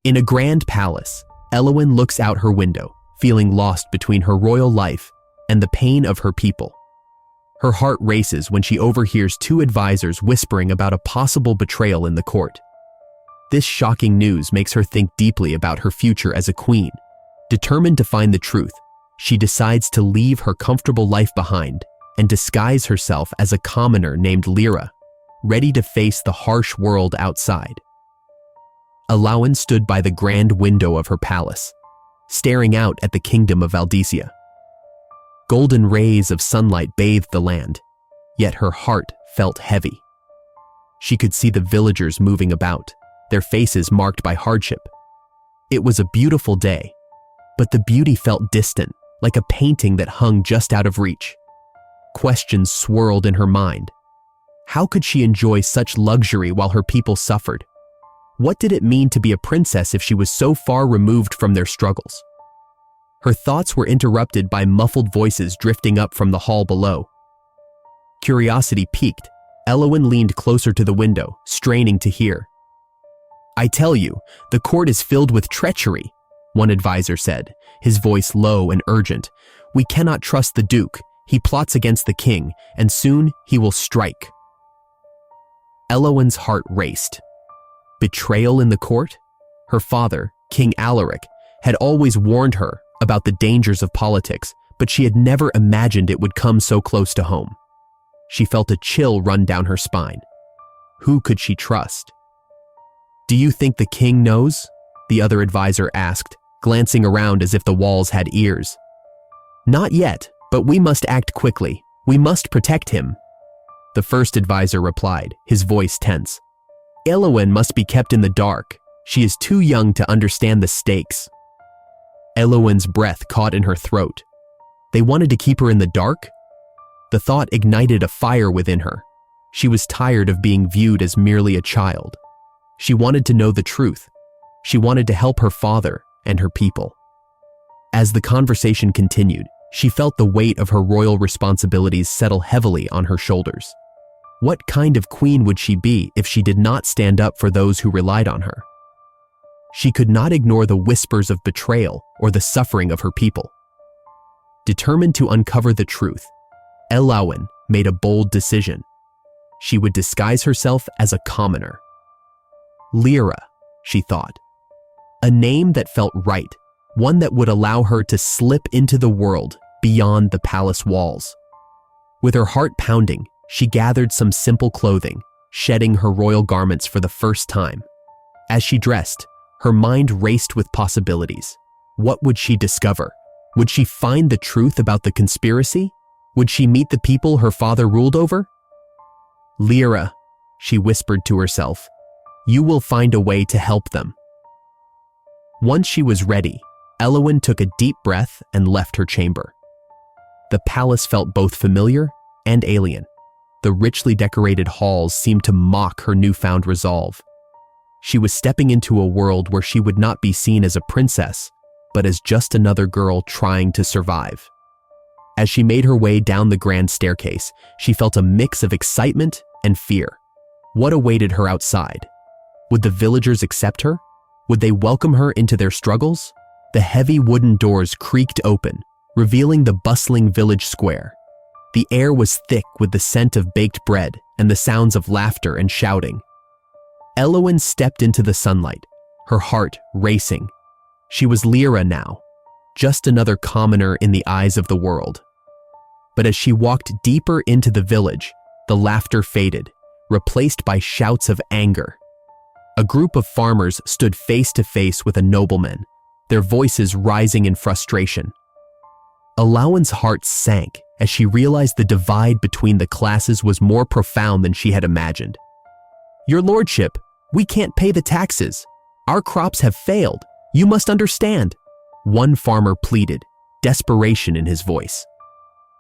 In a grand palace, Eowyn looks out her window, feeling lost between her royal life and the pain of her people. Her heart races when she overhears two advisors whispering about a possible betrayal in the court. This shocking news makes her think deeply about her future as a queen. Determined to find the truth, she decides to leave her comfortable life behind and disguise herself as a commoner named Lyra, ready to face the harsh world outside. Eowyn stood by the grand window of her palace, staring out at the kingdom of Valdesia. Golden rays of sunlight bathed the land, yet her heart felt heavy. She could see the villagers moving about, their faces marked by hardship. It was a beautiful day, but the beauty felt distant, like a painting that hung just out of reach. Questions swirled in her mind. How could she enjoy such luxury while her people suffered? What did it mean to be a princess if she was so far removed from their struggles? Her thoughts were interrupted by muffled voices drifting up from the hall below. Curiosity piqued. Eowyn leaned closer to the window, straining to hear. "I tell you, the court is filled with treachery," one advisor said, his voice low and urgent. "We cannot trust the Duke. He plots against the king, and soon he will strike." Eowyn's heart raced. Betrayal in the court? Her father, King Alaric, had always warned her about the dangers of politics, but she had never imagined it would come so close to home. She felt a chill run down her spine. Who could she trust? "Do you think the king knows?" the other advisor asked, glancing around as if the walls had ears. "Not yet, but we must act quickly. We must protect him," the first advisor replied, his voice tense. "Eowyn must be kept in the dark. She is too young to understand the stakes." Eowyn's breath caught in her throat. They wanted to keep her in the dark? The thought ignited a fire within her. She was tired of being viewed as merely a child. She wanted to know the truth. She wanted to help her father and her people. As the conversation continued, she felt the weight of her royal responsibilities settle heavily on her shoulders. What kind of queen would she be if she did not stand up for those who relied on her? She could not ignore the whispers of betrayal or the suffering of her people. Determined to uncover the truth, Eowyn made a bold decision. She would disguise herself as a commoner. Lyra, she thought. A name that felt right, one that would allow her to slip into the world beyond the palace walls. With her heart pounding, she gathered some simple clothing, shedding her royal garments for the first time. As she dressed, her mind raced with possibilities. What would she discover? Would she find the truth about the conspiracy? Would she meet the people her father ruled over? "Lyra," she whispered to herself, "you will find a way to help them." Once she was ready, Eowyn took a deep breath and left her chamber. The palace felt both familiar and alien. The richly decorated halls seemed to mock her newfound resolve. She was stepping into a world where she would not be seen as a princess, but as just another girl trying to survive. As she made her way down the grand staircase, she felt a mix of excitement and fear. What awaited her outside? Would the villagers accept her? Would they welcome her into their struggles? The heavy wooden doors creaked open, revealing the bustling village square. The air was thick with the scent of baked bread and the sounds of laughter and shouting. Eowyn stepped into the sunlight, her heart racing. She was Lyra now, just another commoner in the eyes of the world. But as she walked deeper into the village, the laughter faded, replaced by shouts of anger. A group of farmers stood face to face with a nobleman, their voices rising in frustration. Eowyn's heart sank as she realized the divide between the classes was more profound than she had imagined. "Your lordship, we can't pay the taxes. Our crops have failed. You must understand," one farmer pleaded, desperation in his voice.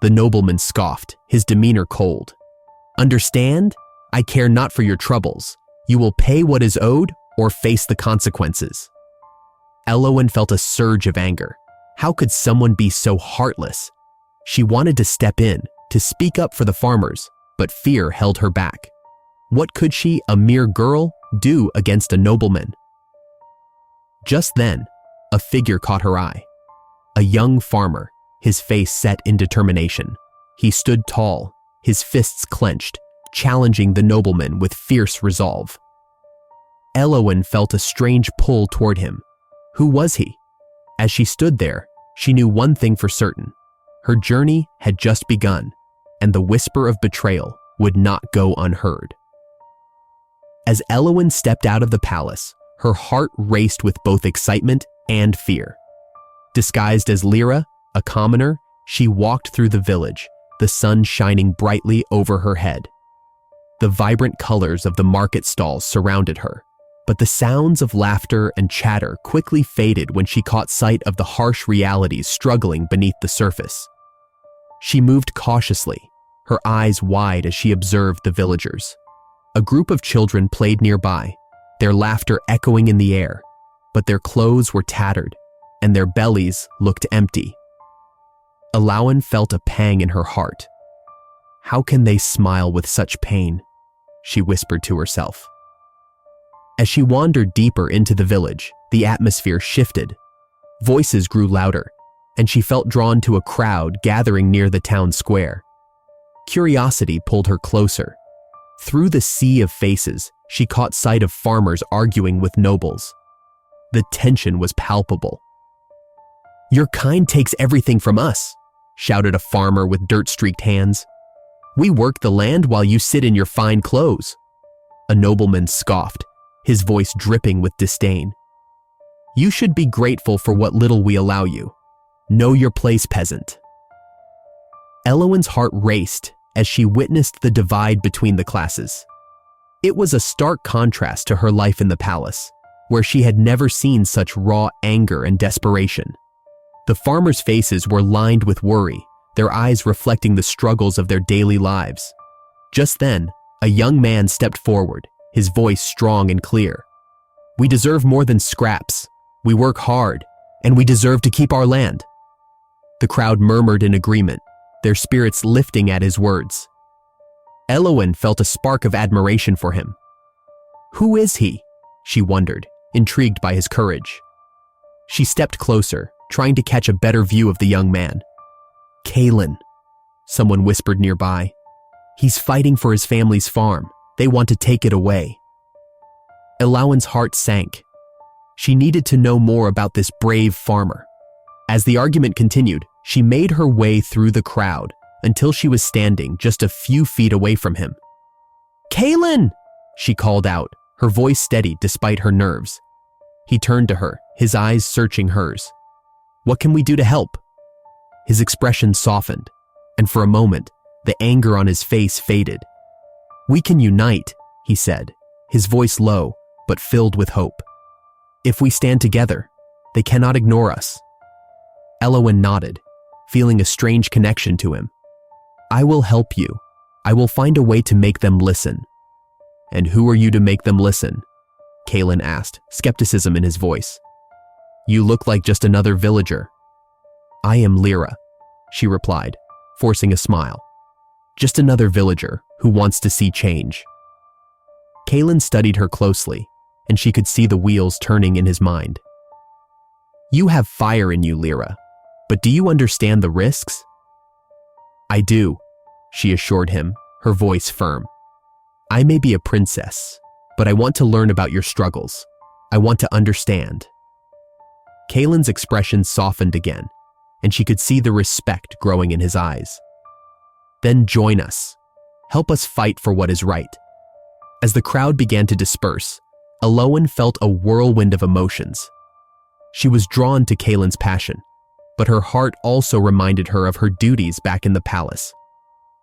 The nobleman scoffed, his demeanor cold. "Understand? I care not for your troubles. You will pay what is owed or face the consequences." Eowyn felt a surge of anger. How could someone be so heartless? She wanted to step in, to speak up for the farmers, but fear held her back. What could she, a mere girl, do against a nobleman? Just then, a figure caught her eye. A young farmer, his face set in determination. He stood tall, his fists clenched, challenging the nobleman with fierce resolve. Elowen felt a strange pull toward him. Who was he? As she stood there, she knew one thing for certain. Her journey had just begun, and the whisper of betrayal would not go unheard. As Elowen stepped out of the palace, her heart raced with both excitement and fear. Disguised as Lyra, a commoner, she walked through the village, the sun shining brightly over her head. The vibrant colors of the market stalls surrounded her, but the sounds of laughter and chatter quickly faded when she caught sight of the harsh realities struggling beneath the surface. She moved cautiously, her eyes wide as she observed the villagers. A group of children played nearby, their laughter echoing in the air, but their clothes were tattered, and their bellies looked empty. Elowen felt a pang in her heart. How can they smile with such pain? She whispered to herself. As she wandered deeper into the village, the atmosphere shifted. Voices grew louder, and she felt drawn to a crowd gathering near the town square. Curiosity pulled her closer. Through the sea of faces, she caught sight of farmers arguing with nobles. The tension was palpable. "Your kind takes everything from us," shouted a farmer with dirt-streaked hands. "We work the land while you sit in your fine clothes." A nobleman scoffed, his voice dripping with disdain. "You should be grateful for what little we allow you. Know your place, peasant." Elowen's heart raced as she witnessed the divide between the classes. It was a stark contrast to her life in the palace, where she had never seen such raw anger and desperation. The farmers' faces were lined with worry, their eyes reflecting the struggles of their daily lives. Just then, a young man stepped forward, his voice strong and clear. "We deserve more than scraps. We work hard, and we deserve to keep our land." The crowd murmured in agreement, their spirits lifting at his words. Elowen felt a spark of admiration for him. Who is he? She wondered, intrigued by his courage. She stepped closer, trying to catch a better view of the young man. "Kayn," someone whispered nearby. "He's fighting for his family's farm. They want to take it away." Elowen's heart sank. She needed to know more about this brave farmer. As the argument continued, she made her way through the crowd until she was standing just a few feet away from him. "Kayn!" she called out, her voice steady despite her nerves. He turned to her, his eyes searching hers. "What can we do to help?" His expression softened, and for a moment, the anger on his face faded. "We can unite," he said, his voice low but filled with hope. "If we stand together, they cannot ignore us." Elowen nodded, feeling a strange connection to him. "I will help you. I will find a way to make them listen." "And who are you to make them listen?" Kayn asked, skepticism in his voice. "You look like just another villager." "I am Lyra," she replied, forcing a smile. "Just another villager who wants to see change." Kayn studied her closely, and she could see the wheels turning in his mind. "You have fire in you, Lyra, but do you understand the risks?" "I do," she assured him, her voice firm. "I may be a princess, but I want to learn about your struggles. I want to understand." Kayn's expression softened again, and she could see the respect growing in his eyes. "Then join us. Help us fight for what is right." As the crowd began to disperse, Elowen felt a whirlwind of emotions. She was drawn to Kayn's passion, but her heart also reminded her of her duties back in the palace.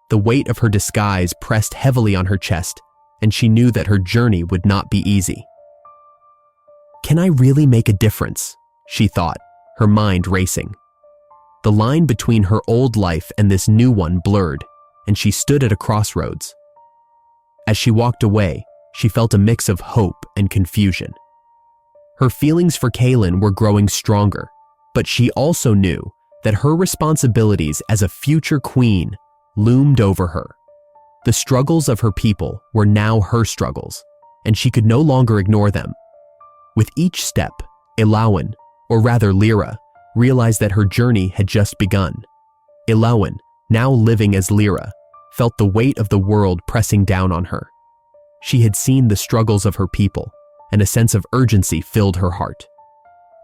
The weight of her disguise pressed heavily on her chest, and she knew that her journey would not be easy. "Can I really make a difference?" she thought, her mind racing. The line between her old life and this new one blurred, and she stood at a crossroads. As she walked away, she felt a mix of hope and confusion. Her feelings for Kayn were growing stronger, but she also knew that her responsibilities as a future queen loomed over her. The struggles of her people were now her struggles, and she could no longer ignore them. With each step, Ilawan, or rather Lyra, realized that her journey had just begun. Ilawan, now living as Lyra, felt the weight of the world pressing down on her. She had seen the struggles of her people, and a sense of urgency filled her heart.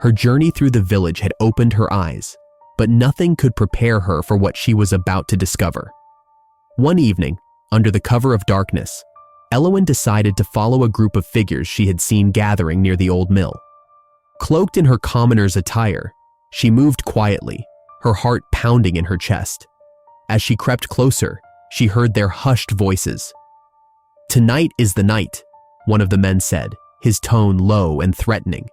Her journey through the village had opened her eyes, but nothing could prepare her for what she was about to discover. One evening, under the cover of darkness, Ilawan decided to follow a group of figures she had seen gathering near the old mill. Cloaked in her commoner's attire, she moved quietly, her heart pounding in her chest. As she crept closer, she heard their hushed voices. "Tonight is the night," one of the men said, his tone low and threatening.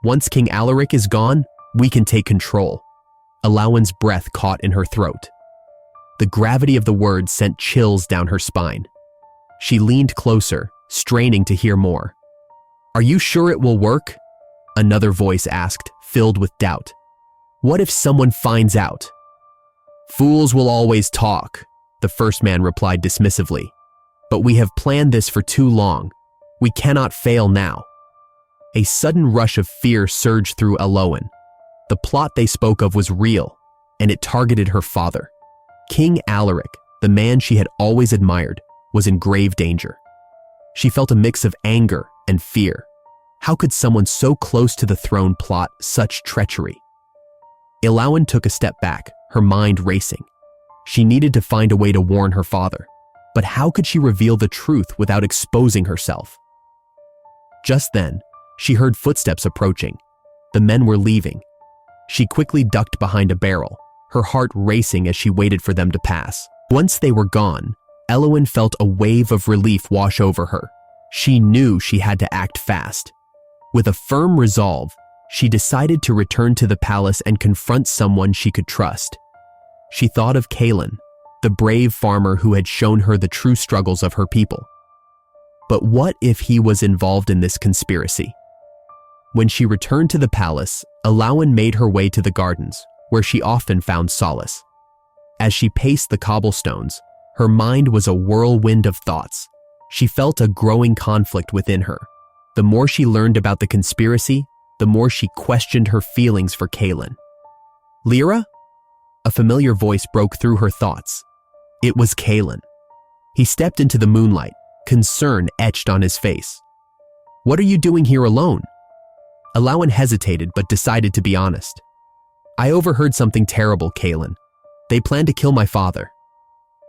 "Once King Alaric is gone, we can take control." Ilawan's breath caught in her throat. The gravity of the words sent chills down her spine. She leaned closer, straining to hear more. "Are you sure it will work?" Another voice asked, filled with doubt. "What if someone finds out?" "Fools will always talk," the first man replied dismissively. "But we have planned this for too long. We cannot fail now." A sudden rush of fear surged through Ilawan. The plot they spoke of was real, and it targeted her father. King Alaric, the man she had always admired, was in grave danger. She felt a mix of anger and fear. How could someone so close to the throne plot such treachery? Ilawan took a step back, her mind racing. She needed to find a way to warn her father, but how could she reveal the truth without exposing herself? Just then, she heard footsteps approaching. The men were leaving. She quickly ducked behind a barrel, her heart racing as she waited for them to pass. Once they were gone, Ilawan felt a wave of relief wash over her. She knew she had to act fast. With a firm resolve, she decided to return to the palace and confront someone she could trust. She thought of Kayn, the brave farmer who had shown her the true struggles of her people. But what if he was involved in this conspiracy? When she returned to the palace, Ilawan made her way to the gardens, where she often found solace. As she paced the cobblestones, her mind was a whirlwind of thoughts. She felt a growing conflict within her. The more she learned about the conspiracy, the more she questioned her feelings for Kayn. "Lyra?" A familiar voice broke through her thoughts. It was Kayn. He stepped into the moonlight, concern etched on his face. "What are you doing here alone?" Ilawan hesitated but decided to be honest. "I overheard something terrible, Kayn. They plan to kill my father."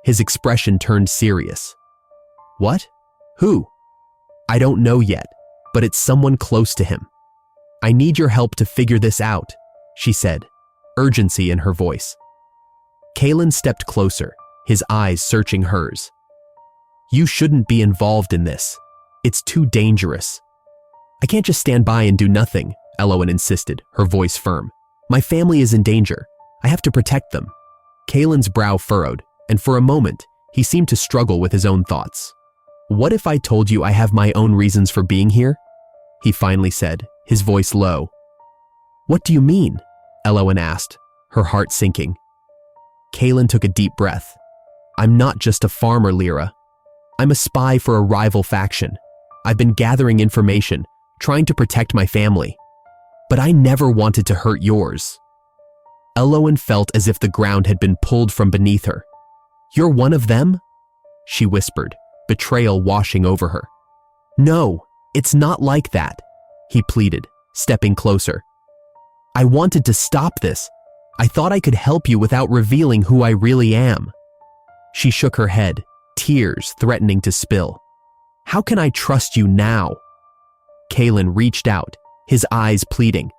His expression turned serious. "What? Who?" "I don't know yet, but it's someone close to him. I need your help to figure this out," she said, urgency in her voice. Kayn stepped closer, his eyes searching hers. "You shouldn't be involved in this. It's too dangerous." "I can't just stand by and do nothing," Ilawan insisted, her voice firm. "My family is in danger. I have to protect them." Kalen's brow furrowed, and for a moment, he seemed to struggle with his own thoughts. "What if I told you I have my own reasons for being here?" he finally said, his voice low. "What do you mean?" Ilawan asked, her heart sinking. Kayn took a deep breath. "I'm not just a farmer, Lyra. I'm a spy for a rival faction. I've been gathering information, trying to protect my family. But I never wanted to hurt yours." Ilawan felt as if the ground had been pulled from beneath her. "You're one of them?" she whispered, betrayal washing over her. "No, it's not like that," he pleaded, stepping closer. "I wanted to stop this. I thought I could help you without revealing who I really am." She shook her head, tears threatening to spill. "How can I trust you now?" Kayn reached out, his eyes pleading.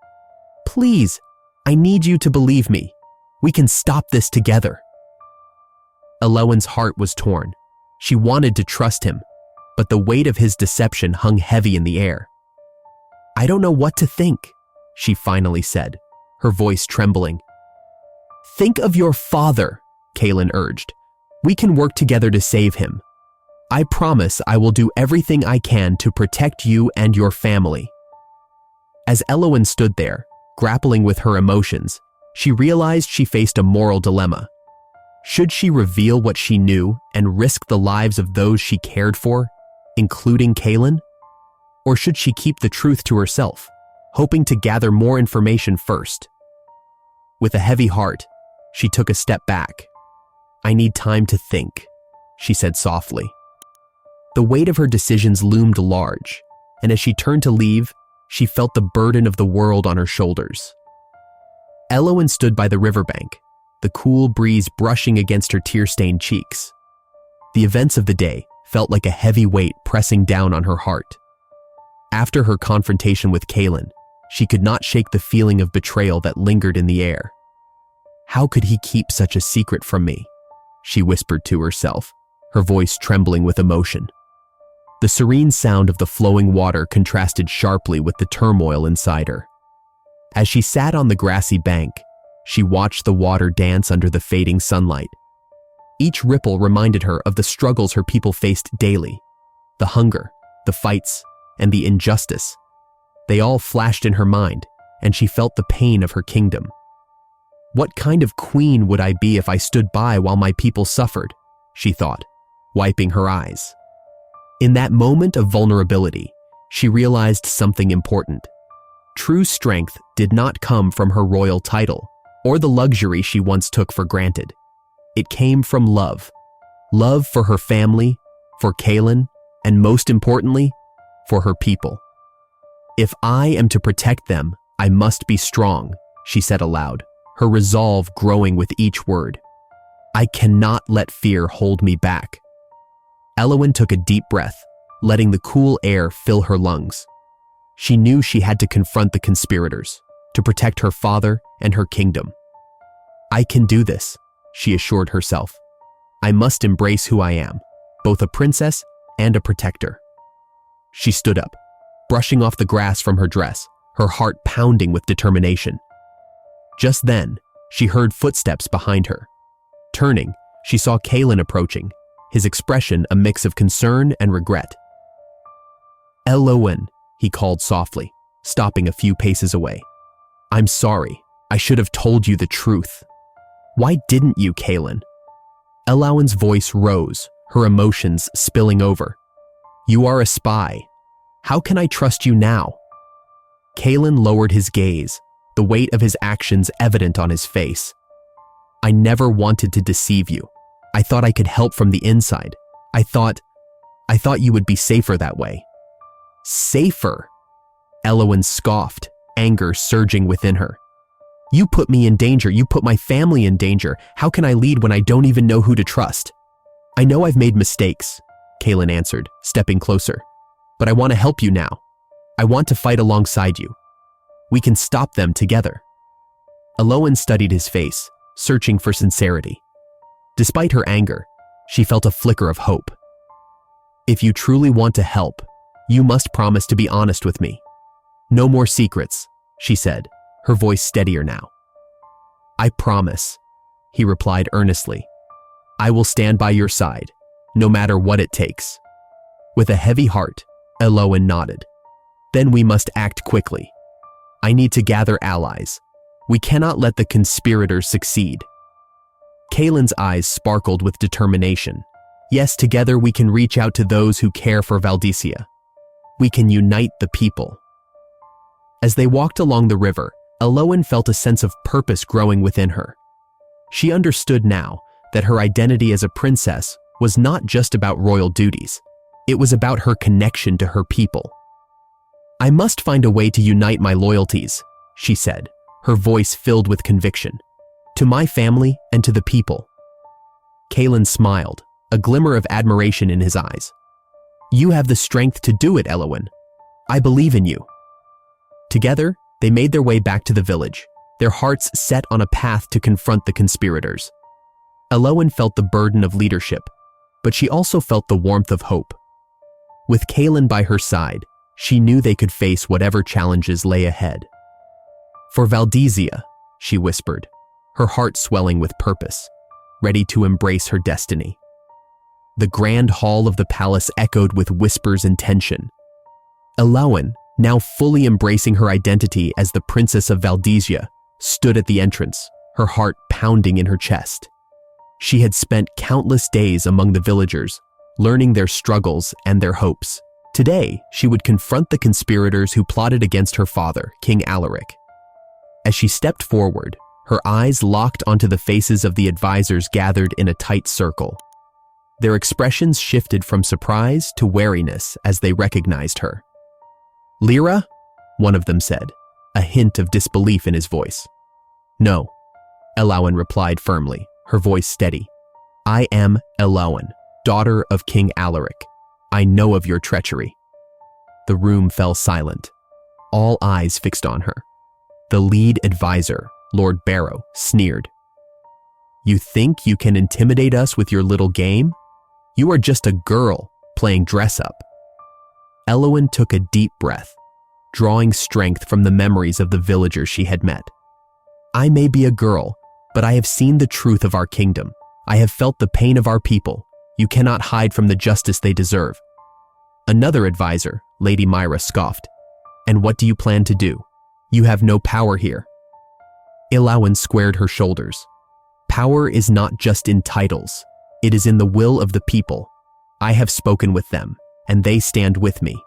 "Please, I need you to believe me. We can stop this together." Ilawan's heart was torn. She wanted to trust him, but the weight of his deception hung heavy in the air. "I don't know what to think," she finally said, her voice trembling. "Think of your father," Kayn urged. "We can work together to save him. I promise I will do everything I can to protect you and your family." As Ilawan stood there, grappling with her emotions, she realized she faced a moral dilemma. Should she reveal what she knew and risk the lives of those she cared for, including Kayn? Or should she keep the truth to herself? hoping to gather more information first. With a heavy heart, she took a step back. "I need time to think," she said softly. The weight of her decisions loomed large, and as she turned to leave, she felt the burden of the world on her shoulders. Elowen stood by the riverbank, the cool breeze brushing against her tear-stained cheeks. The events of the day felt like a heavy weight pressing down on her heart. After her confrontation with Kayn, she could not shake the feeling of betrayal that lingered in the air. "How could he keep such a secret from me?" she whispered to herself, her voice trembling with emotion. The serene sound of the flowing water contrasted sharply with the turmoil inside her. As she sat on the grassy bank, she watched the water dance under the fading sunlight. Each ripple reminded her of the struggles her people faced daily, the hunger, the fights, and the injustice. They all flashed in her mind, and she felt the pain of her kingdom. "What kind of queen would I be if I stood by while my people suffered?" she thought, wiping her eyes. In that moment of vulnerability, she realized something important. True strength did not come from her royal title or the luxury she once took for granted. It came from love. Love for her family, for Kayn, and most importantly, for her people. "If I am to protect them, I must be strong," she said aloud, her resolve growing with each word. "I cannot let fear hold me back." Elowen took a deep breath, letting the cool air fill her lungs. She knew she had to confront the conspirators, to protect her father and her kingdom. "I can do this," she assured herself. "I must embrace who I am, both a princess and a protector." She stood up, brushing off the grass from her dress, her heart pounding with determination. Just then, she heard footsteps behind her. Turning, she saw Kayn approaching, his expression a mix of concern and regret. "Elowen," he called softly, stopping a few paces away. "I'm sorry. I should have told you the truth." "Why didn't you, Kayn?" Elowen's voice rose, her emotions spilling over. "You are a spy. How can I trust you now?" Kayn lowered his gaze, the weight of his actions evident on his face. "I never wanted to deceive you. I thought I could help from the inside. I thought you would be safer that way." "Safer?" Elowen scoffed, anger surging within her. "You put me in danger. You put my family in danger. How can I lead when I don't even know who to trust?" "I know I've made mistakes," Kayn answered, stepping closer. "But I want to help you now. I want to fight alongside you. We can stop them together." Elowen studied his face, searching for sincerity. Despite her anger, she felt a flicker of hope. "If you truly want to help, you must promise to be honest with me. No more secrets," she said, her voice steadier now. "I promise," he replied earnestly. "I will stand by your side, no matter what it takes." With a heavy heart, Elowen nodded. "Then we must act quickly. I need to gather allies. We cannot let the conspirators succeed." Kayn's eyes sparkled with determination. "Yes, together we can reach out to those who care for Valdisia. We can unite the people." As they walked along the river, Elowen felt a sense of purpose growing within her. She understood now that her identity as a princess was not just about royal duties. It was about her connection to her people. "I must find a way to unite my loyalties," she said, her voice filled with conviction. "To my family and to the people." Kayn smiled, a glimmer of admiration in his eyes. "You have the strength to do it, Elowen. I believe in you." Together, they made their way back to the village, their hearts set on a path to confront the conspirators. Elowen felt the burden of leadership, but she also felt the warmth of hope. With Kayn by her side, she knew they could face whatever challenges lay ahead. "For Valdisia," she whispered, her heart swelling with purpose, ready to embrace her destiny. The grand hall of the palace echoed with whispers and tension. Elowen, now fully embracing her identity as the Princess of Valdisia, stood at the entrance, her heart pounding in her chest. She had spent countless days among the villagers, learning their struggles and their hopes. Today, she would confront the conspirators who plotted against her father, King Alaric. As she stepped forward, her eyes locked onto the faces of the advisors gathered in a tight circle. Their expressions shifted from surprise to wariness as they recognized her. "Lyra?" one of them said, a hint of disbelief in his voice. "No," Ellawen replied firmly, her voice steady. "I am Ellawen, daughter of King Alaric. I know of your treachery." The room fell silent, all eyes fixed on her. The lead advisor, Lord Barrow, sneered. "You think you can intimidate us with your little game? You are just a girl playing dress-up." Ellawen took a deep breath, drawing strength from the memories of the villagers she had met. "I may be a girl, but I have seen the truth of our kingdom. I have felt the pain of our people. You cannot hide from the justice they deserve." Another advisor, Lady Myra, scoffed. "And what do you plan to do? You have no power here." Ellawen squared her shoulders. "Power is not just in titles. It is in the will of the people. I have spoken with them, and they stand with me."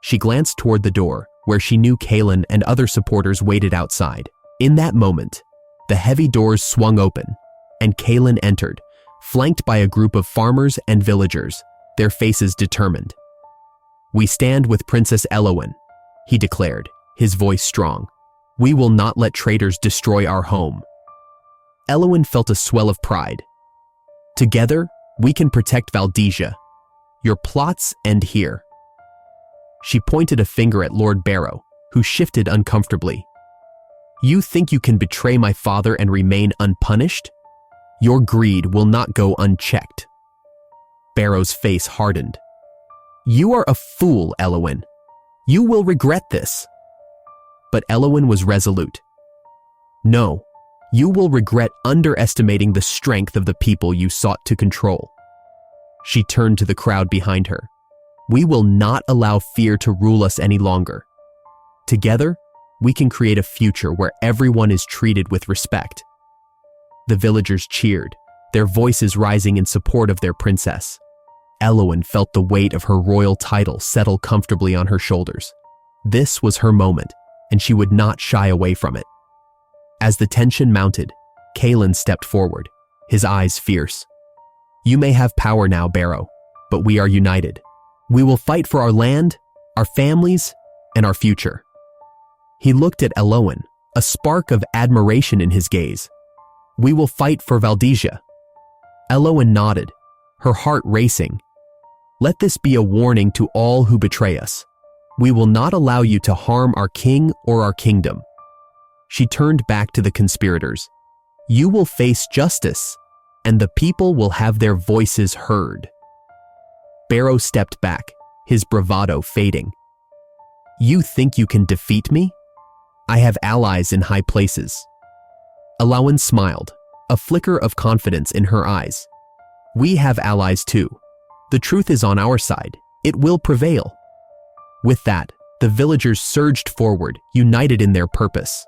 She glanced toward the door, where she knew Kayn and other supporters waited outside. In that moment, the heavy doors swung open, and Kayn entered, flanked by a group of farmers and villagers, their faces determined. "We stand with Princess Ellawen," he declared, his voice strong. "We will not let traitors destroy our home." Ellawen felt a swell of pride. "Together, we can protect Valdisia. Your plots end here." She pointed a finger at Lord Barrow, who shifted uncomfortably. "You think you can betray my father and remain unpunished? Your greed will not go unchecked." Barrow's face hardened. "You are a fool, Ellawen. You will regret this." But Ellawen was resolute. "No, you will regret underestimating the strength of the people you sought to control." She turned to the crowd behind her. "We will not allow fear to rule us any longer. Together, we can create a future where everyone is treated with respect." The villagers cheered, their voices rising in support of their princess. Ellawen felt the weight of her royal title settle comfortably on her shoulders. This was her moment, and she would not shy away from it. As the tension mounted, Kayn stepped forward, his eyes fierce. "You may have power now, Barrow, but we are united. We will fight for our land, our families, and our future." He looked at Ellawen, a spark of admiration in his gaze. "We will fight for Valdisia." Ellawen nodded, her heart racing. "Let this be a warning to all who betray us. We will not allow you to harm our king or our kingdom." She turned back to the conspirators. "You will face justice, and the people will have their voices heard." Barrow stepped back, his bravado fading. "You think you can defeat me? I have allies in high places." Ellawen smiled, a flicker of confidence in her eyes. "We have allies too. The truth is on our side. It will prevail." With that, the villagers surged forward, united in their purpose.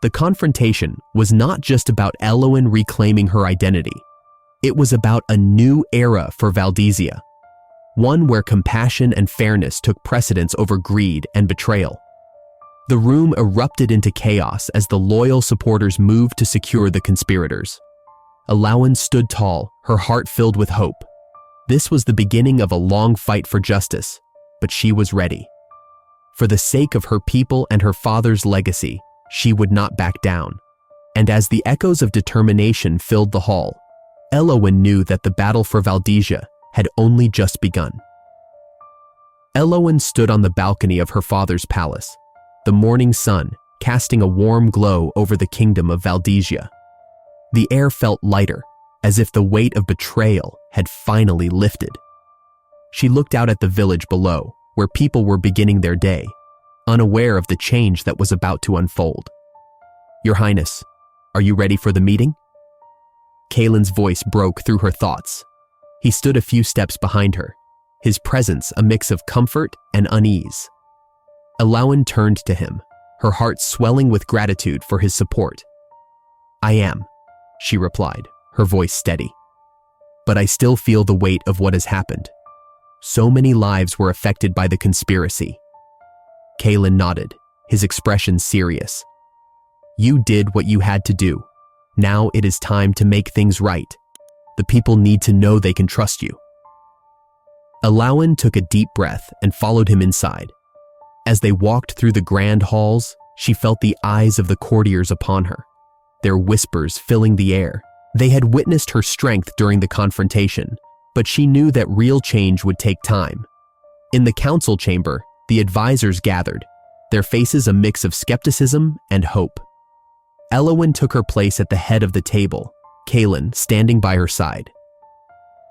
The confrontation was not just about Ellawen reclaiming her identity. It was about a new era for Valdisia, one where compassion and fairness took precedence over greed and betrayal. The room erupted into chaos as the loyal supporters moved to secure the conspirators. Ellawen stood tall, her heart filled with hope. This was the beginning of a long fight for justice, but she was ready. For the sake of her people and her father's legacy, she would not back down. And as the echoes of determination filled the hall, Ellawen knew that the battle for Valdisia had only just begun. Ellawen stood on the balcony of her father's palace, the morning sun casting a warm glow over the kingdom of Valdisia. The air felt lighter, as if the weight of betrayal had finally lifted. She looked out at the village below, where people were beginning their day, unaware of the change that was about to unfold. "Your Highness, are you ready for the meeting?" Kayn's voice broke through her thoughts. He stood a few steps behind her, his presence a mix of comfort and unease. Ellawen turned to him, her heart swelling with gratitude for his support. "I am," she replied, her voice steady. "But I still feel the weight of what has happened. So many lives were affected by the conspiracy. Kayn nodded, his expression serious. You did what you had to do. Now it is time to make things right. The people need to know they can trust you. Alawan took a deep breath and followed him inside. As they walked through the grand halls, she felt the eyes of the courtiers upon her, their whispers filling the air. They had witnessed her strength during the confrontation, but she knew that real change would take time. In the council chamber, the advisors gathered, their faces a mix of skepticism and hope. Alawan took her place at the head of the table, Kayn standing by her side.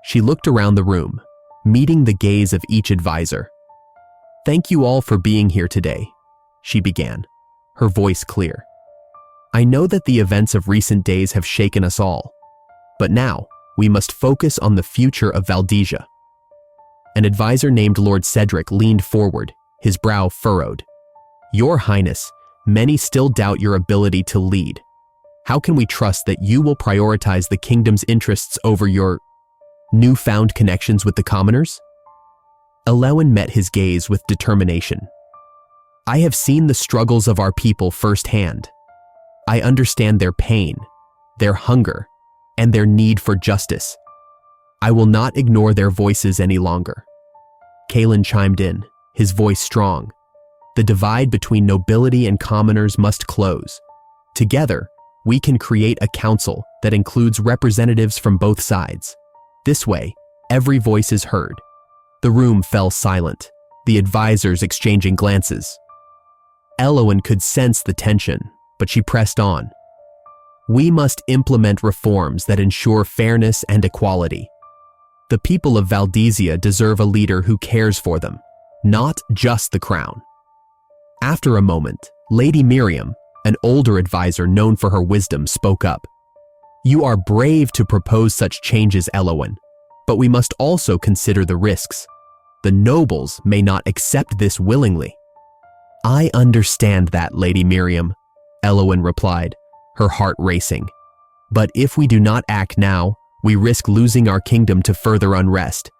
She looked around the room, meeting the gaze of each advisor. Thank you all for being here today, she began, her voice clear. I know that the events of recent days have shaken us all, but now we must focus on the future of Valdezia. An advisor named Lord Cedric leaned forward, his brow furrowed. Your Highness, many still doubt your ability to lead. How can we trust that you will prioritize the kingdom's interests over your newfound connections with the commoners? Alawan met his gaze with determination. I have seen the struggles of our people firsthand. I understand their pain, their hunger, and their need for justice. I will not ignore their voices any longer. Kayn chimed in, his voice strong. The divide between nobility and commoners must close. Together, we can create a council that includes representatives from both sides. This way, every voice is heard. The room fell silent, the advisors exchanging glances. Alawan could sense the tension, but she pressed on. We must implement reforms that ensure fairness and equality. The people of Valdezia deserve a leader who cares for them, not just the crown. After a moment, Lady Miriam, an older advisor known for her wisdom, spoke up. You are brave to propose such changes, Alawan, but we must also consider the risks. The nobles may not accept this willingly. I understand that, Lady Miriam, Alawan replied, her heart racing. But if we do not act now, we risk losing our kingdom to further unrest.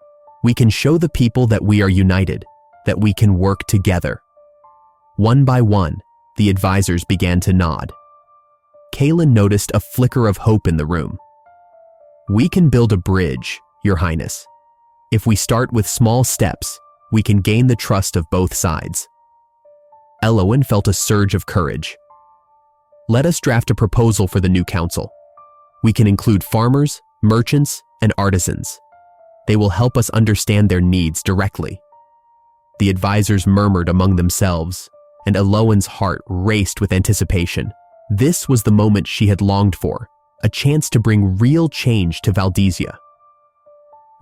We can show the people that we are united, that we can work together. One by one, the advisors began to nod. Kayn noticed a flicker of hope in the room. We can build a bridge, Your Highness. If we start with small steps, we can gain the trust of both sides. Alawan felt a surge of courage. Let us draft a proposal for the new council. We can include farmers, merchants, and artisans. They will help us understand their needs directly. The advisors murmured among themselves, and Alawan's heart raced with anticipation. This was the moment she had longed for, a chance to bring real change to Valdezia.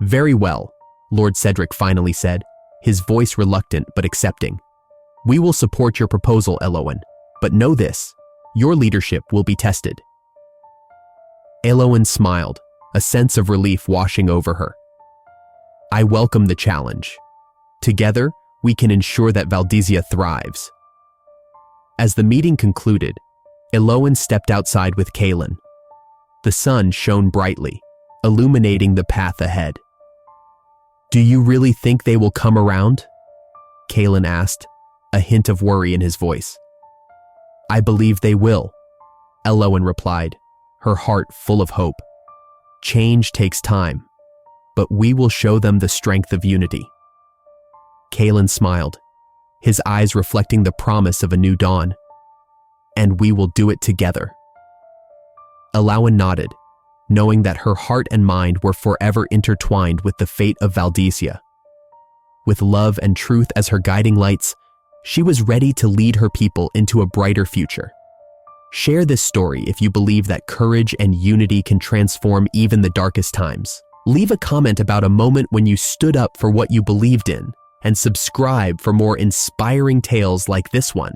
Very well, Lord Cedric finally said, his voice reluctant but accepting. We will support your proposal, Alawan, but know this, your leadership will be tested. Alawan smiled, a sense of relief washing over her. I welcome the challenge. Together, we can ensure that Valdezia thrives. As the meeting concluded, Alawan stepped outside with Kayn. The sun shone brightly, illuminating the path ahead. Do you really think they will come around? Kayn asked, a hint of worry in his voice. I believe they will, Alawan replied, her heart full of hope. Change takes time, but we will show them the strength of unity. Kayn smiled, his eyes reflecting the promise of a new dawn. And we will do it together. Alawan nodded, knowing that her heart and mind were forever intertwined with the fate of Valdezia. With love and truth as her guiding lights, she was ready to lead her people into a brighter future. Share this story if you believe that courage and unity can transform even the darkest times. Leave a comment about a moment when you stood up for what you believed in, and subscribe for more inspiring tales like this one.